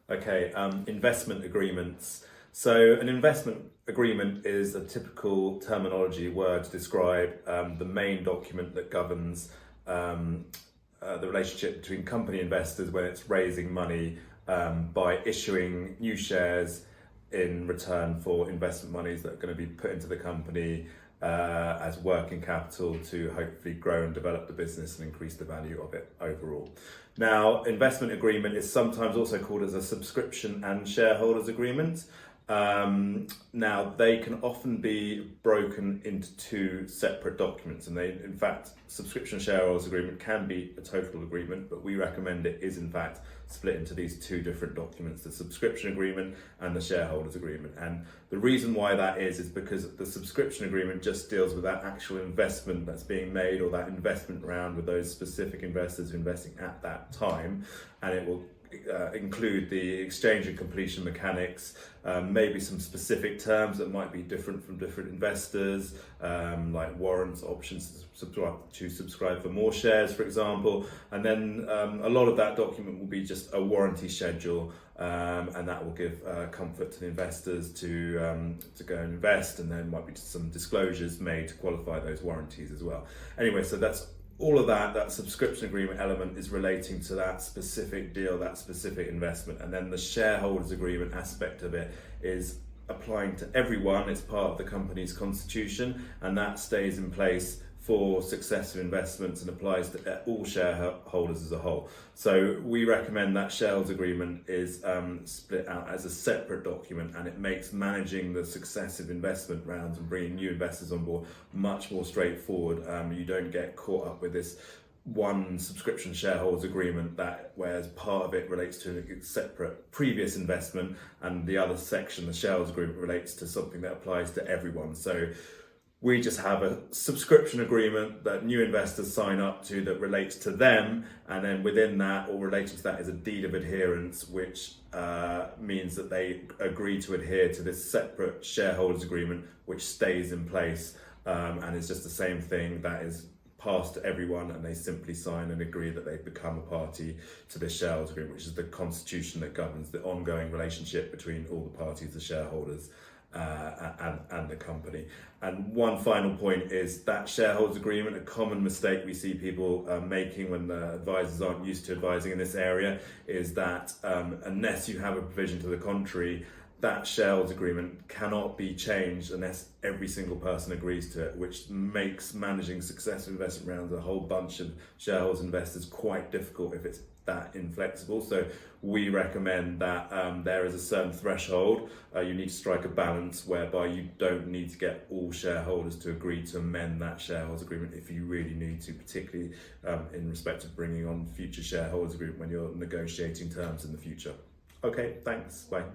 Okay, investment agreements. So an investment agreement is a typical terminology word to describe the main document that governs the relationship between company investors when it's raising money by issuing new shares in return for investment monies that are going to be put into the company as working capital to hopefully grow and develop the business and increase the value of it overall. Now, investment agreement is sometimes also called as a subscription and shareholders agreement. Now, they can often be broken into two separate documents, and in fact, subscription shareholders agreement can be a total agreement, but we recommend it is in fact split into these two different documents, the subscription agreement and the shareholders agreement. And the reason why that is because the subscription agreement just deals with that actual investment that's being made, or that investment round with those specific investors investing at that time, and it will include the exchange and completion mechanics, maybe some specific terms that might be different from different investors, like warrants, options to subscribe for more shares, for example. And then a lot of that document will be just a warranty schedule, and that will give comfort to the investors to go and invest, and there might be some disclosures made to qualify those warranties as well. Anyway, so that's all of that subscription agreement element is relating to that specific deal, that specific investment. And then the shareholders agreement aspect of it is applying to everyone. It's part of the company's constitution, and that stays in place for successive investments and applies to all shareholders as a whole. So we recommend that shareholders agreement is split out as a separate document, and it makes managing the successive investment rounds and bringing new investors on board much more straightforward. You don't get caught up with this one subscription shareholders agreement whereas part of it relates to a separate previous investment, and the other section, the shareholders agreement, relates to something that applies to everyone. So we just have a subscription agreement that new investors sign up to that relates to them, and then within that, or related to that, is a deed of adherence, which means that they agree to adhere to this separate shareholders agreement, which stays in place, and it's just the same thing that is passed to everyone, and they simply sign and agree that they've become a party to this shareholders agreement, which is the constitution that governs the ongoing relationship between all the parties, the shareholders, and the company. And one final point is that shareholders agreement, a common mistake we see people making when the advisors aren't used to advising in this area, is that unless you have a provision to the contrary, that shareholders agreement cannot be changed unless every single person agrees to it, which makes managing successful investment rounds a whole bunch of shareholders investors quite difficult if it's that inflexible. So we recommend that there is a certain threshold. You need to strike a balance whereby you don't need to get all shareholders to agree to amend that shareholders agreement if you really need to, particularly in respect of bringing on future shareholders agreement when you're negotiating terms in the future. Okay, thanks, bye.